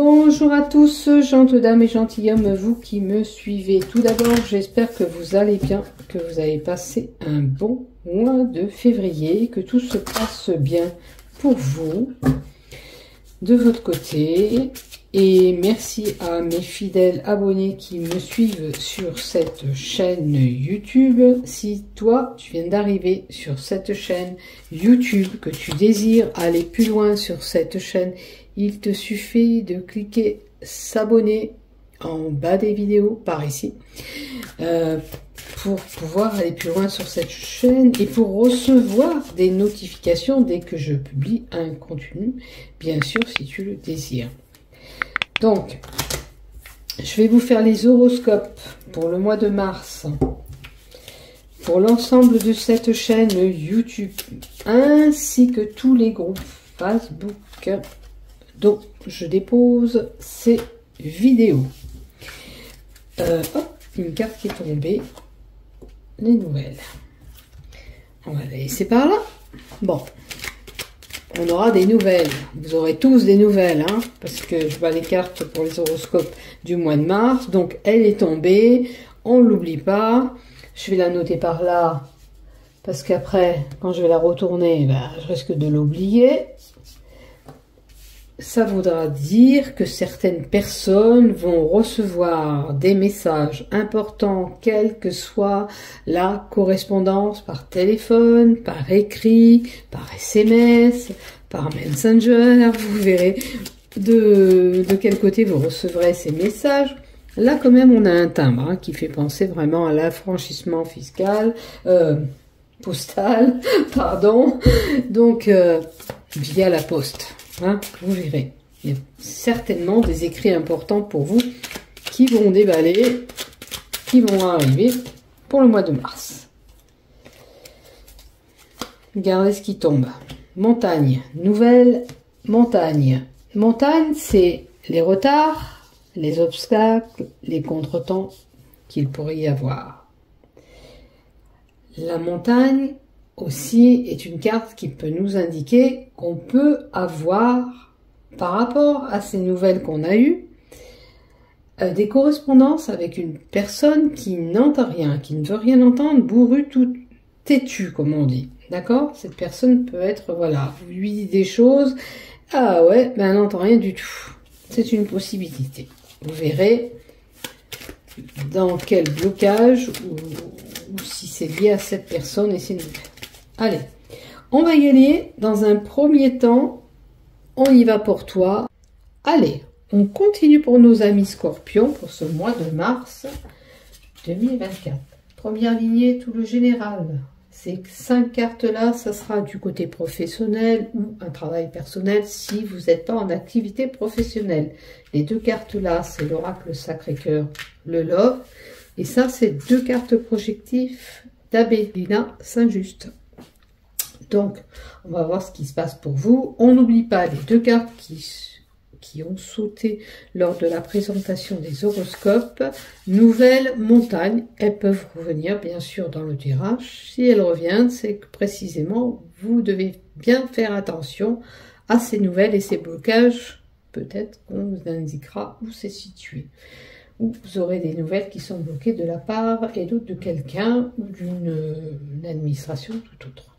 Bonjour à tous, gentes dames et gentilshommes, vous qui me suivez. Tout d'abord, j'espère que vous allez bien, que vous avez passé un bon mois de février, que tout se passe bien pour vous, de votre côté. Et merci à mes fidèles abonnés qui me suivent sur cette chaîne YouTube. Si toi, tu viens d'arriver sur cette chaîne YouTube, que tu désires aller plus loin sur cette chaîne, il te suffit de cliquer s'abonner en bas des vidéos, par ici, pour pouvoir aller plus loin sur cette chaîne et pour recevoir des notifications dès que je publie un contenu, bien sûr, si tu le désires. Donc, je vais vous faire les horoscopes pour le mois de mars, pour l'ensemble de cette chaîne YouTube, ainsi que tous les groupes Facebook dont je dépose ces vidéos. Hop, une carte qui est tombée, les nouvelles. On va la laisser par là. Bon. On aura des nouvelles. Vous aurez tous des nouvelles, hein, parce que je vois les cartes pour les horoscopes du mois de mars. Donc, elle est tombée. On ne l'oublie pas. Je vais la noter par là, parce qu'après, quand je vais la retourner, ben, je risque de l'oublier. Ça voudra dire que certaines personnes vont recevoir des messages importants, quelle que soit la correspondance par téléphone, par écrit, par SMS, par Messenger. Vous verrez de quel côté vous recevrez ces messages. Là, quand même, on a un timbre, hein, qui fait penser vraiment à l'affranchissement fiscal, postal, pardon, donc via la poste. Hein, vous verrez, il y a certainement des écrits importants pour vous qui vont déballer, qui vont arriver pour le mois de mars. Regardez ce qui tombe. Montagne, nouvelle montagne. Montagne, c'est les retards, les obstacles, les contretemps qu'il pourrait y avoir. La montagne aussi est une carte qui peut nous indiquer qu'on peut avoir, par rapport à ces nouvelles qu'on a eues, des correspondances avec une personne qui n'entend rien, qui ne veut rien entendre, bourru, tout têtu, comme on dit. D'accord? Cette personne peut être, voilà, vous lui dites des choses, ah ouais, ben elle n'entend rien du tout. C'est une possibilité. Vous verrez dans quel blocage ou si c'est lié à cette personne et ses nouvelles. Allez, on va y aller. Dans un premier temps, on y va pour toi. Allez, on continue pour nos amis scorpions pour ce mois de mars 2024. Première lignée, tout le général. Ces 5 cartes-là, ça sera du côté professionnel ou un travail personnel si vous n'êtes pas en activité professionnelle. Les 2 cartes-là, c'est l'oracle Sacré-Cœur, le Love. Et ça, c'est 2 cartes projectives d'Abélina Saint-Just. Donc, on va voir ce qui se passe pour vous. On n'oublie pas les 2 cartes qui ont sauté lors de la présentation des horoscopes. Nouvelle montagne, elles peuvent revenir bien sûr dans le tirage. Si elles reviennent, c'est que précisément, vous devez bien faire attention à ces nouvelles et ces blocages. Peut-être qu'on vous indiquera où c'est situé. Ou vous aurez des nouvelles qui sont bloquées de la part et d'autres de quelqu'un ou d'une administration tout autre.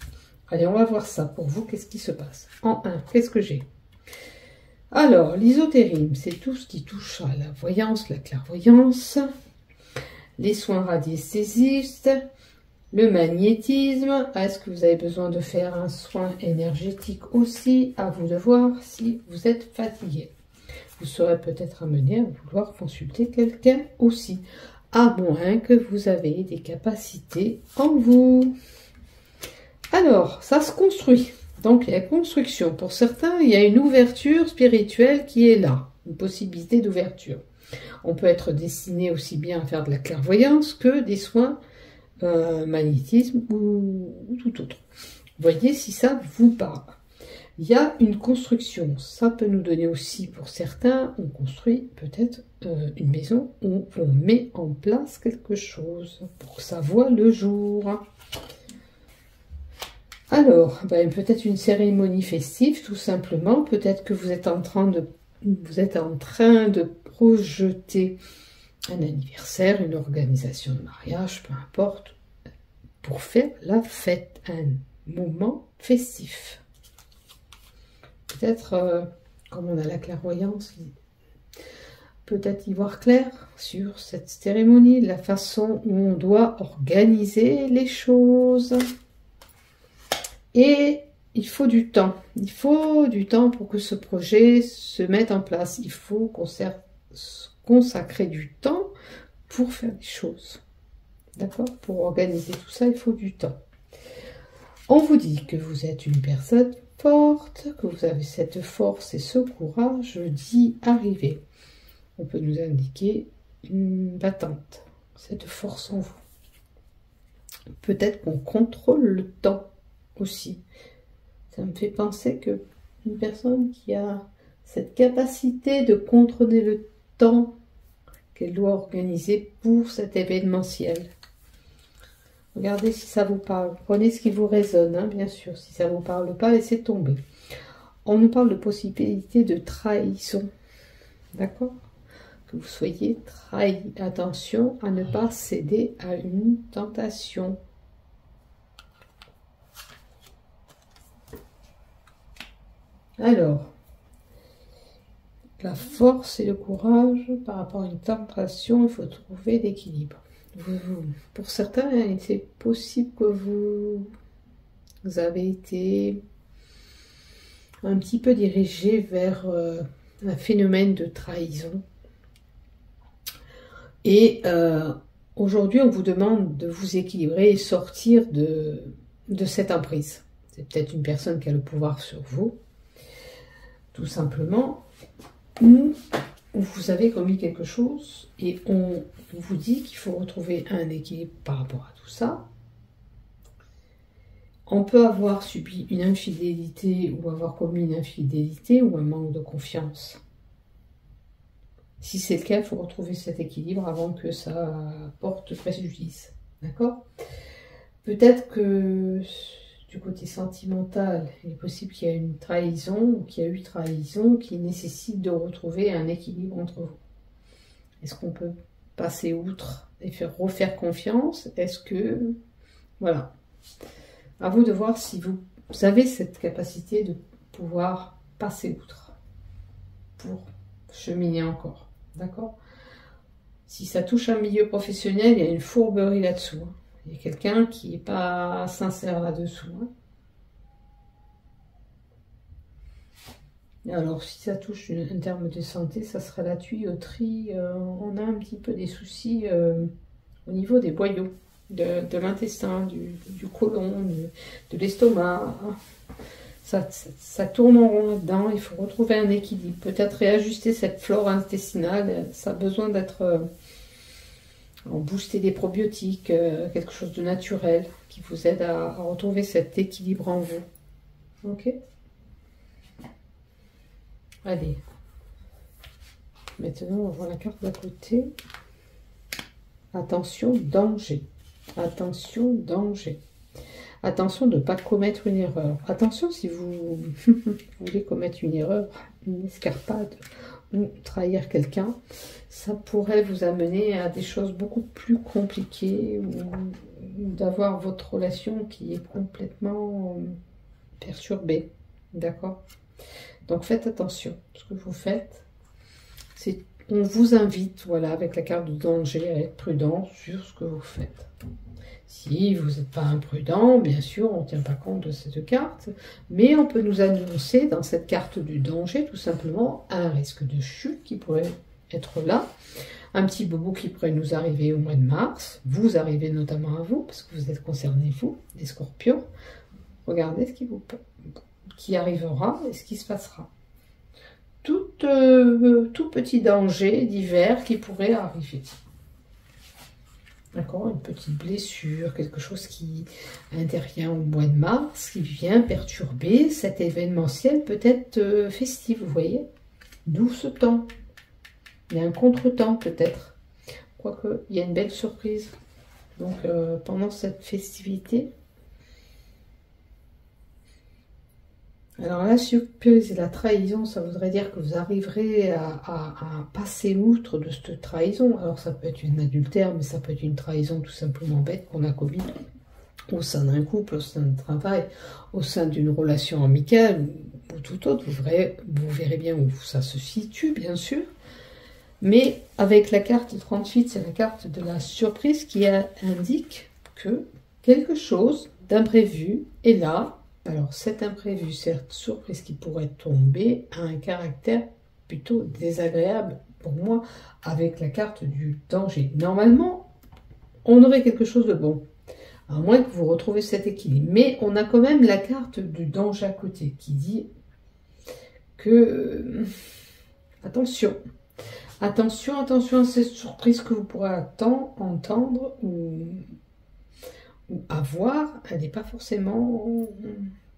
Allez, on va voir ça pour vous. Qu'est-ce qui se passe? En 1, qu'est-ce que j'ai? Alors, l'ésotérisme, c'est tout ce qui touche à la voyance, la clairvoyance, les soins radiesthésistes, le magnétisme. Est-ce que vous avez besoin de faire un soin énergétique aussi? À vous de voir si vous êtes fatigué. Vous serez peut-être amené à vouloir consulter quelqu'un aussi, à moins que vous avez des capacités en vous. Alors, ça se construit. Donc, il y a construction. Pour certains, il y a une ouverture spirituelle qui est là. Une possibilité d'ouverture. On peut être destiné aussi bien à faire de la clairvoyance que des soins magnétisme ou tout autre. Voyez si ça vous parle. Il y a une construction. Ça peut nous donner aussi, pour certains, on construit peut-être une maison où on met en place quelque chose pour que ça voie le jour. Alors, ben, peut-être une cérémonie festive, tout simplement. Peut-être que vous êtes en train de vous êtes en train de projeter un anniversaire, une organisation de mariage, peu importe, pour faire la fête, un moment festif. Peut-être, comme on a la clairvoyance, peut-être y voir clair sur cette cérémonie, la façon où on doit organiser les choses. Et il faut du temps. Il faut du temps pour que ce projet se mette en place. Il faut consacrer du temps pour faire les choses. D'accord? Pour organiser tout ça, il faut du temps. On vous dit que vous êtes une personne forte, que vous avez cette force et ce courage d'y arriver. On peut nous indiquer une battante, cette force en vous. Peut-être qu'on contrôle le temps aussi. Ça me fait penser que une personne qui a cette capacité de contrôler le temps qu'elle doit organiser pour cet événementiel. Regardez si ça vous parle. Prenez ce qui vous résonne, hein, bien sûr. Si ça ne vous parle pas, laissez tomber. On nous parle de possibilité de trahison. D'accord? Que vous soyez trahi. Attention à ne pas céder à une tentation. Alors, la force et le courage par rapport à une tentation, il faut trouver l'équilibre. Pour certains, c'est possible que vous avez été un petit peu dirigé vers un phénomène de trahison. Et aujourd'hui, on vous demande de vous équilibrer et sortir de cette emprise. C'est peut-être une personne qui a le pouvoir sur vous, tout simplement, ou vous avez commis quelque chose et on vous dit qu'il faut retrouver un équilibre par rapport à tout ça. On peut avoir subi une infidélité ou avoir commis une infidélité ou un manque de confiance. Si c'est le cas, il faut retrouver cet équilibre avant que ça porte préjudice. D'accord? Peut-être que du côté sentimental, il est possible qu'il y ait une trahison ou qu'il y a eu trahison qui nécessite de retrouver un équilibre entre vous. Est-ce qu'on peut passer outre et refaire confiance? Est-ce que... Voilà. À vous de voir si vous avez cette capacité de pouvoir passer outre pour cheminer encore. D'accord? Si ça touche un milieu professionnel, il y a une fourberie là-dessous. Il y a quelqu'un qui n'est pas sincère là-dessous. Alors, si ça touche un terme de santé, ça serait la tuyauterie. On a un petit peu des soucis au niveau des boyaux, de l'intestin, du côlon, de l'estomac. Ça tourne en rond là-dedans. Il faut retrouver un équilibre. Peut-être réajuster cette flore intestinale. Ça a besoin d'être... booster des probiotiques, quelque chose de naturel qui vous aide à retrouver cet équilibre en vous. Ok? Allez. Maintenant, on va voir la carte d'à côté. Attention, danger. Attention, danger. Attention de ne pas commettre une erreur. Attention si vous voulez commettre une erreur, une escarpade ou trahir quelqu'un, ça pourrait vous amener à des choses beaucoup plus compliquées ou d'avoir votre relation qui est complètement perturbée. D'accord? Donc faites attention. Ce que vous faites, c'est on vous invite, voilà, avec la carte de danger, à être prudent sur ce que vous faites. Si vous n'êtes pas imprudent, bien sûr, on ne tient pas compte de cette carte, mais on peut nous annoncer dans cette carte du danger, tout simplement, un risque de chute qui pourrait être là, un petit bobo qui pourrait nous arriver au mois de mars, vous arrivez notamment à vous, parce que vous êtes concernés, vous, les scorpions. Regardez ce qui arrivera et ce qui se passera. Tout petit danger divers qui pourrait arriver. D'accord, une petite blessure, quelque chose qui intervient au mois de mars, qui vient perturber cet événementiel peut-être festif, vous voyez. D'où ce temps. Il y a un contretemps peut-être. Quoique, il y a une belle surprise. Donc, pendant cette festivité, Alors la surprise et la trahison, ça voudrait dire que vous arriverez à passer outre de cette trahison. Alors ça peut être une adultère, mais ça peut être une trahison tout simplement bête qu'on a commise au sein d'un couple, au sein d'un travail, au sein d'une relation amicale ou tout autre. Vous verrez bien où ça se situe, bien sûr. Mais avec la carte 38, c'est la carte de la surprise qui indique que quelque chose d'imprévu est là. Alors cet imprévu, cette surprise qui pourrait tomber, a un caractère plutôt désagréable pour moi avec la carte du danger. Normalement, on aurait quelque chose de bon, à moins que vous retrouvez cet équilibre. Mais on a quand même la carte du danger à côté qui dit que... attention, attention, attention à cette surprise que vous pourrez entendre ou avoir, elle n'est pas forcément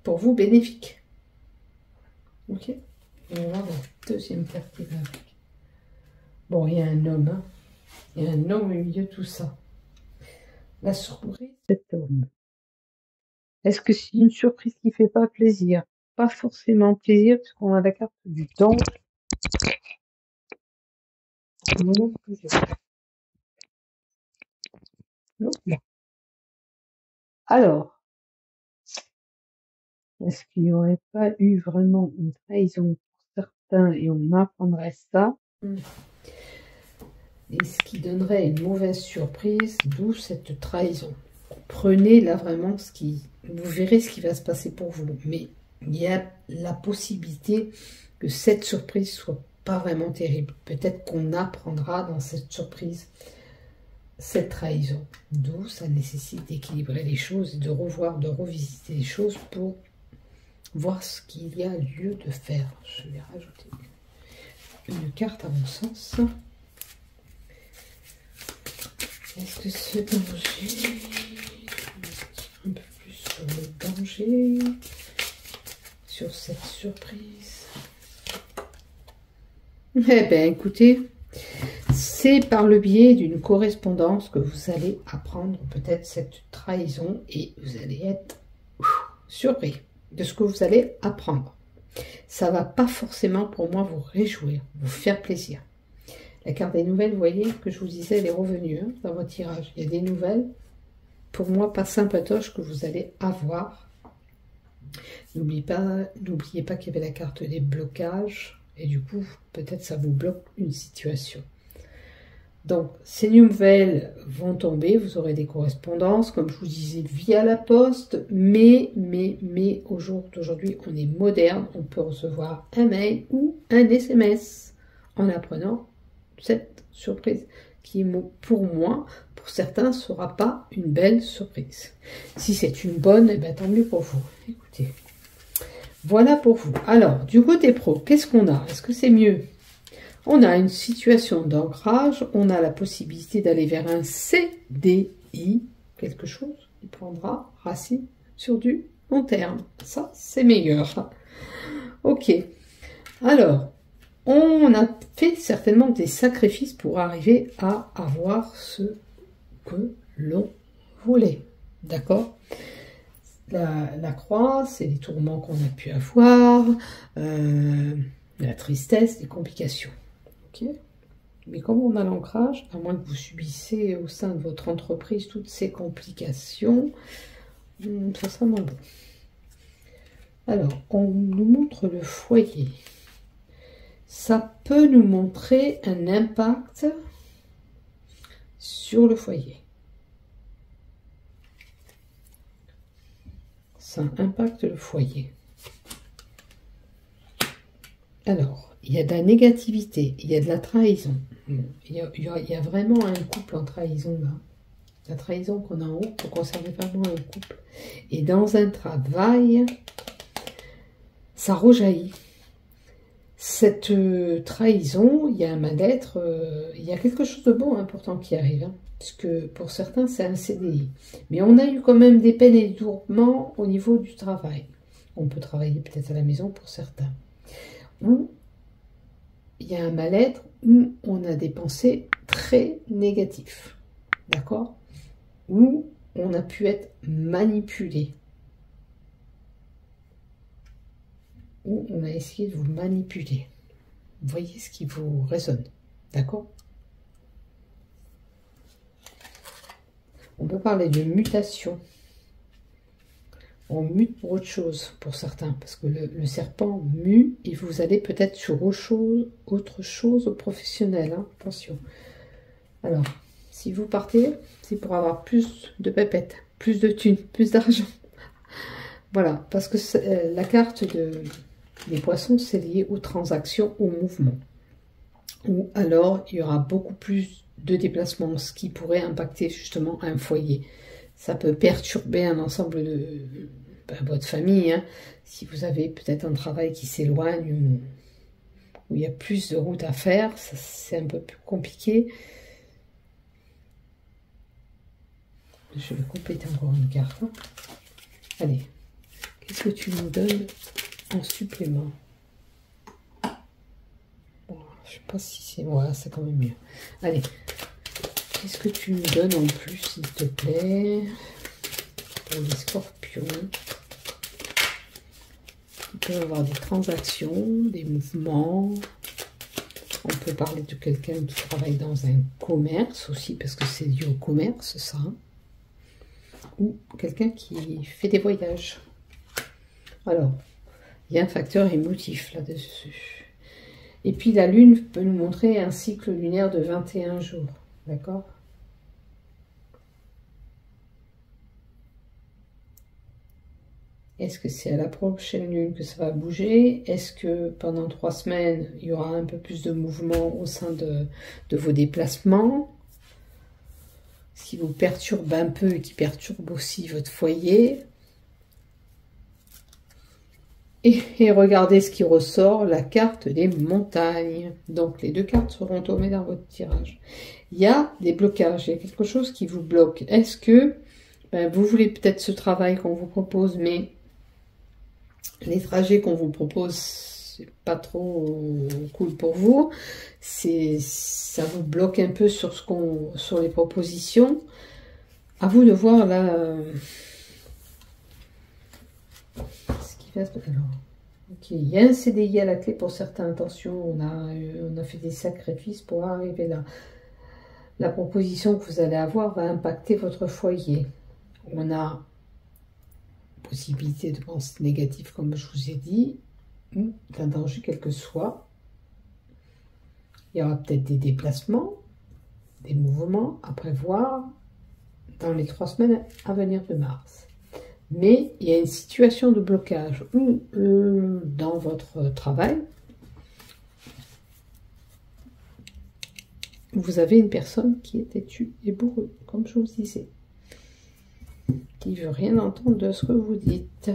pour vous bénéfique. Ok. Et on va voir la deuxième carte qui va avec. Bon, il y a un homme, hein. Il y a un homme au milieu de tout ça. La surprise, cet homme. Est-ce que c'est une surprise qui fait pas plaisir? Pas forcément plaisir, parce qu'on a la carte du temps. Alors, est-ce qu'il n'y aurait pas eu vraiment une trahison pour certains et on apprendrait ça? Et ce qui donnerait une mauvaise surprise, d'où cette trahison. Prenez là vraiment vous verrez ce qui va se passer pour vous. Mais il y a la possibilité que cette surprise soit pas vraiment terrible. Peut-être qu'on apprendra dans cette surprise cette trahison. D'où ça nécessite d'équilibrer les choses, de revoir, de revisiter les choses pour voir ce qu'il y a lieu de faire. Je vais rajouter une carte à mon sens. Est-ce que ce danger... un peu plus sur le danger, sur cette surprise. Eh bien, écoutez, c'est par le biais d'une correspondance que vous allez apprendre peut-être cette trahison et vous allez être surpris de ce que vous allez apprendre. Ça ne va pas forcément pour moi vous réjouir, vous faire plaisir. La carte des nouvelles, vous voyez que je vous disais, elle est revenue hein, dans votre tirage. Il y a des nouvelles, pour moi, pas sympatoches que vous allez avoir. N'oubliez pas qu'il y avait la carte des blocages. Et du coup, peut-être ça vous bloque une situation. Donc, ces nouvelles vont tomber. Vous aurez des correspondances, comme je vous disais, via la poste. Mais au jour d'aujourd'hui, on est moderne. On peut recevoir un mail ou un SMS en apprenant cette surprise qui, pour moi, pour certains, ne sera pas une belle surprise. Si c'est une bonne, eh bien, tant mieux pour vous. Écoutez, voilà pour vous. Alors, du côté pro, qu'est-ce qu'on a? Est-ce que c'est mieux? On a une situation d'ancrage, on a la possibilité d'aller vers un CDI, quelque chose qui prendra racine sur du long terme. Ça, c'est meilleur. Ok. Alors, on a fait certainement des sacrifices pour arriver à avoir ce que l'on voulait. D'accord? La croix, c'est les tourments qu'on a pu avoir, la tristesse, les complications. Ok? Mais comme on a l'ancrage, à moins que vous subissez au sein de votre entreprise toutes ces complications, ça sera moins bon. Alors, on nous montre le foyer. Ça peut nous montrer un impact sur le foyer. Ça impacte le foyer. Alors, il y a de la négativité, il y a de la trahison. Il y a vraiment un couple en trahison là. La trahison qu'on a en haut pour conserver vraiment un couple. Et dans un travail, ça rejaillit. Cette trahison, il y a un mal-être, il y a quelque chose de bon important qui arrive. Hein, parce que pour certains, c'est un CDI. Mais on a eu quand même des peines et des tourments au niveau du travail. On peut travailler peut-être à la maison pour certains. Où il y a un mal-être, où on a des pensées très négatives. D'accord? Où on a pu être manipulé. ou on a essayé de vous manipuler. Voyez ce qui vous résonne, d'accord? On peut parler de mutation. On mute pour autre chose, pour certains, parce que le serpent mue, et vous allez peut-être sur autre chose au professionnel, hein, attention. Alors, si vous partez, c'est pour avoir plus de pépettes, plus de thunes, plus d'argent. Voilà, parce que la carte des poissons, c'est lié aux transactions, aux mouvements. Ou alors, il y aura beaucoup plus de déplacements, ce qui pourrait impacter justement un foyer. Ça peut perturber un ensemble de votre famille, hein, si vous avez peut-être un travail qui s'éloigne, où il y a plus de routes à faire, c'est un peu plus compliqué. Je vais compléter encore une carte. Allez, qu'est-ce que tu nous donnes en supplément? Bon, je sais pas si c'est... Voilà, c'est quand même mieux. Allez, qu'est-ce que tu nous donnes en plus, s'il te plaît, pour les scorpions? Il peut y avoir des transactions, des mouvements. On peut parler de quelqu'un qui travaille dans un commerce aussi, parce que c'est lié au commerce, ça. Ou quelqu'un qui fait des voyages. Alors, il y a un facteur émotif là-dessus. Et puis la lune peut nous montrer un cycle lunaire de 21 jours. D'accord? Est-ce que c'est à la prochaine lune que ça va bouger? Est-ce que pendant 3 semaines, il y aura un peu plus de mouvement au sein de vos déplacements? Ce qui vous perturbe un peu et qui perturbe aussi votre foyer. Et regardez ce qui ressort, la carte des montagnes. Donc les deux cartes seront tombées dans votre tirage. Il y a des blocages, il y a quelque chose qui vous bloque. Est-ce que vous voulez peut-être ce travail qu'on vous propose, mais les trajets qu'on vous propose, c'est pas trop cool pour vous. Ça vous bloque un peu sur les propositions. À vous de voir là ce qui va se passer. Alors, ok, il y a un CDI à la clé pour certaines. Attention, on a fait des sacrifices pour arriver là. La proposition que vous allez avoir va impacter votre foyer. On a possibilité de pensée négative, comme je vous ai dit, ou d'un danger quel que soit. Il y aura peut-être des déplacements, des mouvements à prévoir dans les 3 semaines à venir de mars. Mais il y a une situation de blocage ou dans votre travail, vous avez une personne qui est têtue et bourrue, comme je vous disais, qui ne veut rien entendre de ce que vous dites.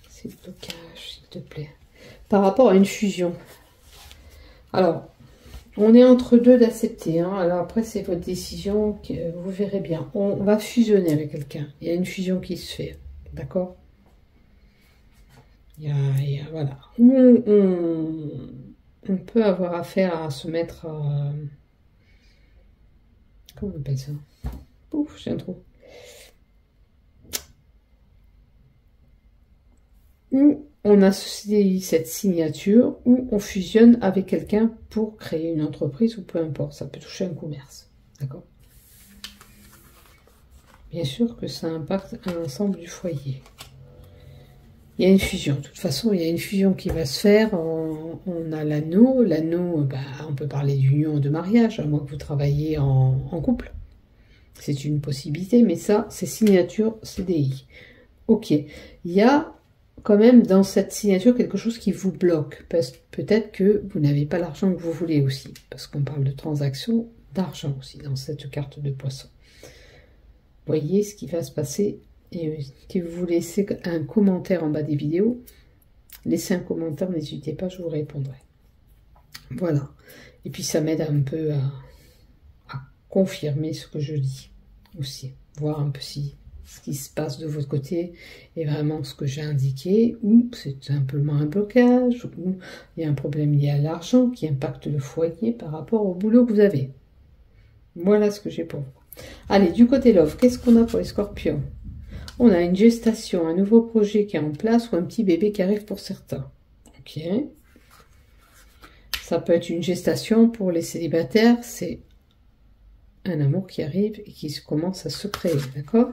C'est le blocage, s'il te plaît. Par rapport à une fusion. Alors, on est entre deux d'accepter. Hein. Alors après, c'est votre décision, vous verrez bien. On va fusionner avec quelqu'un. Il y a une fusion qui se fait. D'accord? Voilà. On peut avoir affaire à se mettre... comment on appelle ça? Ouf, j'ai un trou. Ou on associe cette signature, ou on fusionne avec quelqu'un pour créer une entreprise, ou peu importe, ça peut toucher un commerce. D'accord? Bien sûr que ça impacte l'ensemble du foyer. Il y a une fusion. De toute façon, il y a une fusion qui va se faire. On a l'anneau. L'anneau, on peut parler d'union, de mariage, à moins que vous travailliez en couple. C'est une possibilité, mais ça, c'est signature CDI. Ok. Il y a quand même dans cette signature quelque chose qui vous bloque. Peut-être que vous n'avez pas l'argent que vous voulez aussi. Parce qu'on parle de transactions d'argent aussi dans cette carte de poisson. Voyez ce qui va se passer. Et si vous laissez un commentaire en bas des vidéos, laissez un commentaire, n'hésitez pas, je vous répondrai. Voilà. Et puis ça m'aide un peu à confirmer ce que je dis aussi. Voir un peu si ce qui se passe de votre côté est vraiment ce que j'ai indiqué, ou c'est simplement un blocage, ou il y a un problème lié à l'argent qui impacte le foyer par rapport au boulot que vous avez. Voilà ce que j'ai pour vous. Allez, du côté love, qu'est-ce qu'on a pour les scorpions? On a une gestation, un nouveau projet qui est en place ou un petit bébé qui arrive pour certains. Ok. Ça peut être une gestation pour les célibataires, c'est un amour qui arrive et qui commence à se créer, d'accord?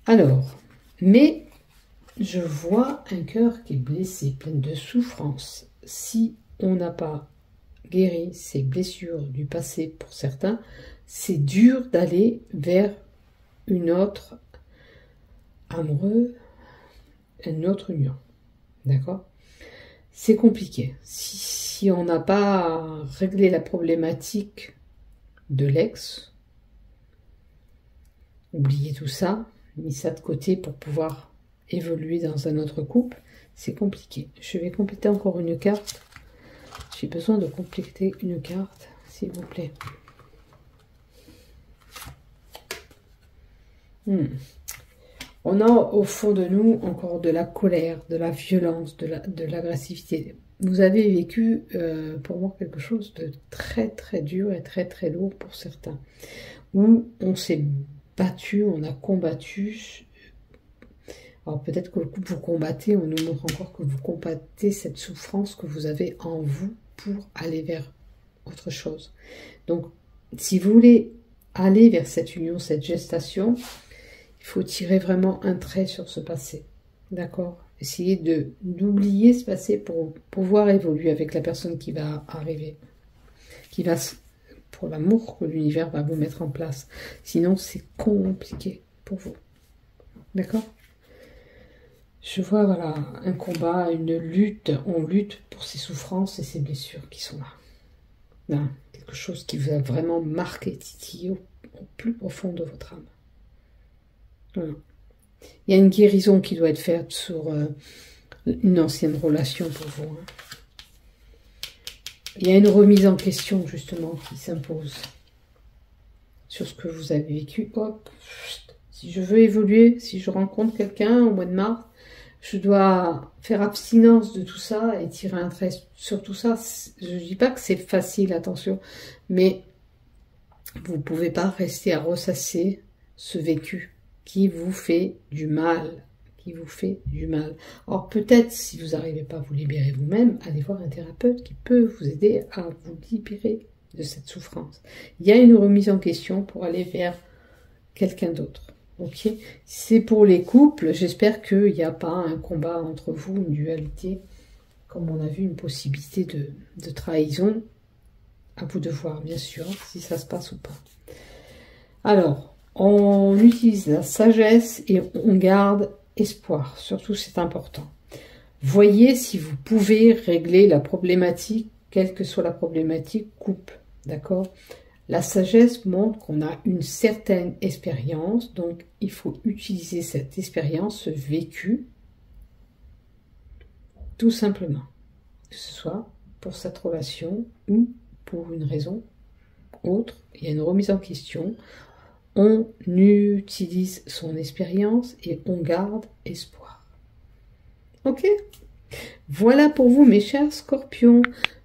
Alors, mais je vois un cœur qui est blessé, plein de souffrance. Si on n'a pas guéri ces blessures du passé pour certains, c'est dur d'aller vers une autre amoureux, une autre union, d'accord? C'est compliqué. Si on n'a pas réglé la problématique de l'ex, oubliez tout ça, mis ça de côté pour pouvoir évoluer dans un autre couple, c'est compliqué. Je vais compléter encore une carte. J'ai besoin de compléter une carte, s'il vous plaît. On a au fond de nous encore de la colère, de la violence, de l'agressivité. Vous avez vécu, pour moi, quelque chose de très très dur et très très lourd pour certains. Où on s'est battu, on a combattu. Alors peut-être que le coup que vous combattez, on nous montre encore que vous combattez cette souffrance que vous avez en vous pour aller vers autre chose. Donc, si vous voulez aller vers cette union, cette gestation, il faut tirer vraiment un trait sur ce passé. D'accord? Essayez d'oublier ce passé pour pouvoir évoluer avec la personne qui va arriver. Pour l'amour que l'univers va vous mettre en place. Sinon, c'est compliqué pour vous. D'accord? Je vois, voilà, un combat, une lutte. On lutte pour ces souffrances et ces blessures qui sont là. Là, quelque chose qui vous a vraiment marqué, titillé au plus profond de votre âme. Voilà. Il y a une guérison qui doit être faite sur une ancienne relation pour vous. Hein. Il y a une remise en question, justement, qui s'impose sur ce que vous avez vécu. Hop, si je veux évoluer, si je rencontre quelqu'un au mois de mars, je dois faire abstinence de tout ça et tirer un trait sur tout ça. Je ne dis pas que c'est facile, attention, mais vous ne pouvez pas rester à ressasser ce vécu qui vous fait du mal, Or peut-être, si vous n'arrivez pas à vous libérer vous-même, allez voir un thérapeute qui peut vous aider à vous libérer de cette souffrance. Il y a une remise en question pour aller vers quelqu'un d'autre. Ok, c'est pour les couples, j'espère qu'il n'y a pas un combat entre vous, une dualité, comme on a vu, une possibilité de trahison. À vous de voir, bien sûr, si ça se passe ou pas. Alors, on utilise la sagesse et on garde espoir. Surtout, c'est important. Voyez si vous pouvez régler la problématique, quelle que soit la problématique, couple. D'accord? La sagesse montre qu'on a une certaine expérience, donc il faut utiliser cette expérience, ce vécu, tout simplement. Que ce soit pour cette relation ou pour une raison autre. Il y a une remise en question. On utilise son expérience et on garde espoir. Ok? Voilà pour vous, mes chers scorpions.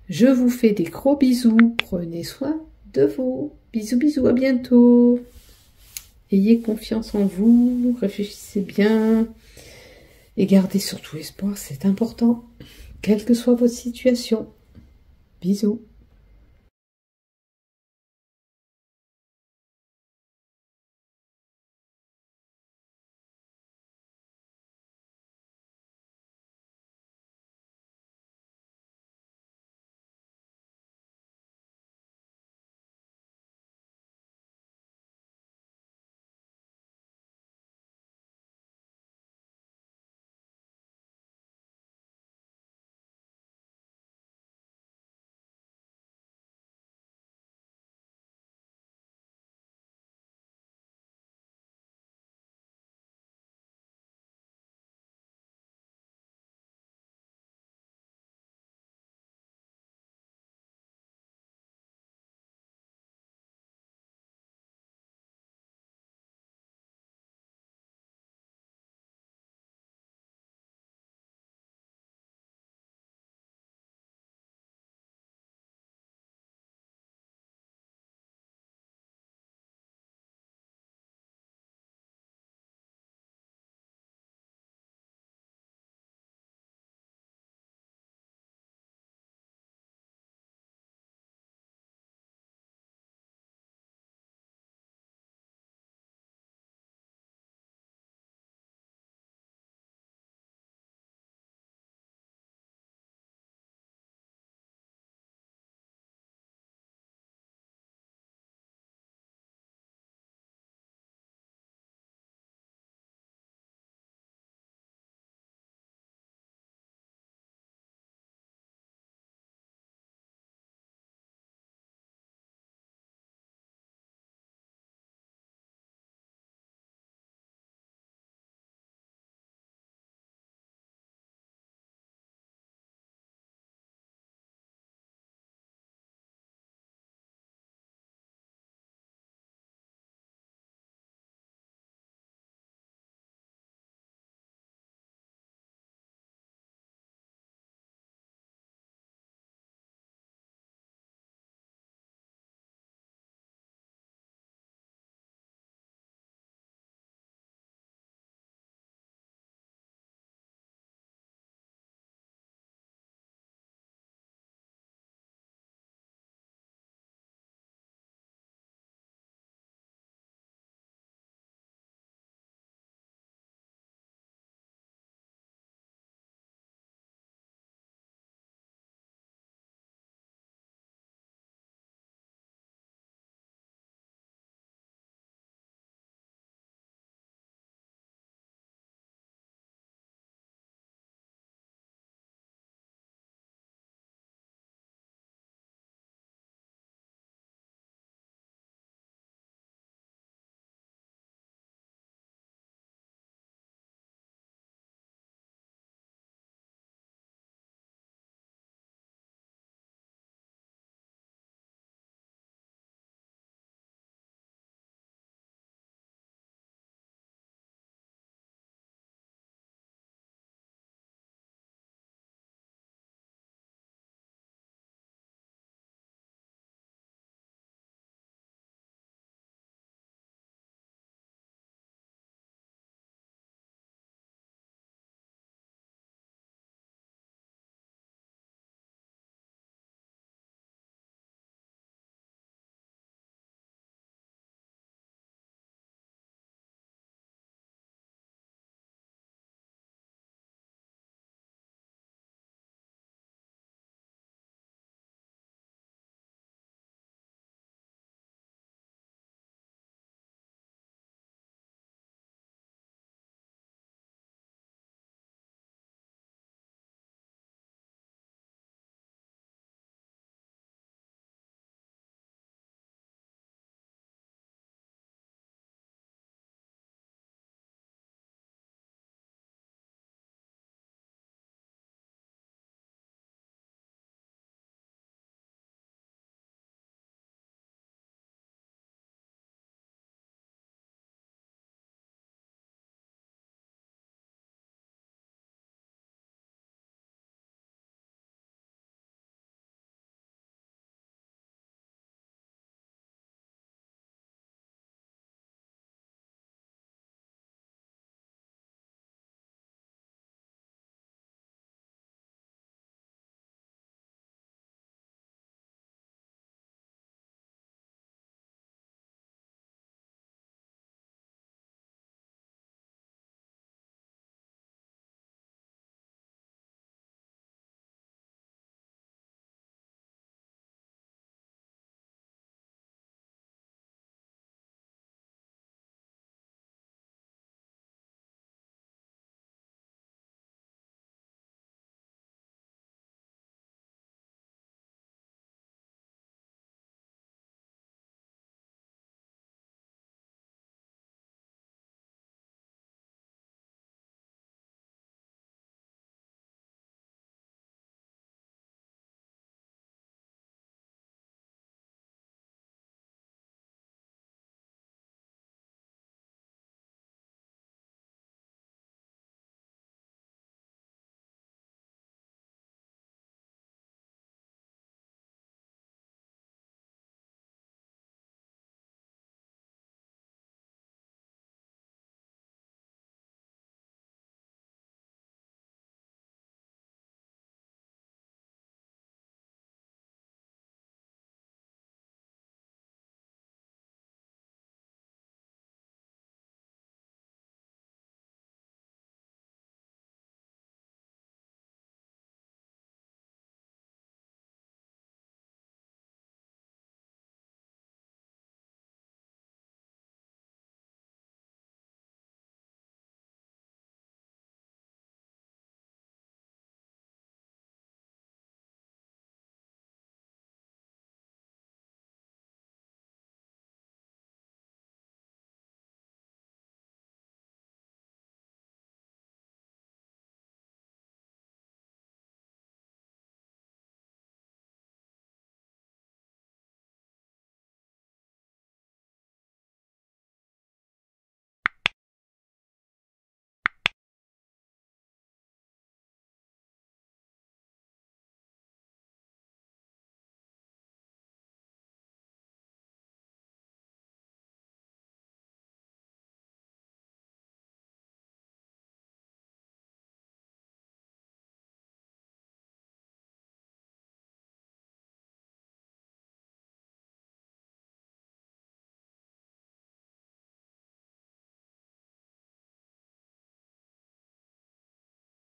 Je vous fais des gros bisous. Prenez soin de vous. Bisous, bisous, à bientôt. Ayez confiance en vous, réfléchissez bien et gardez surtout espoir, c'est important, quelle que soit votre situation. Bisous.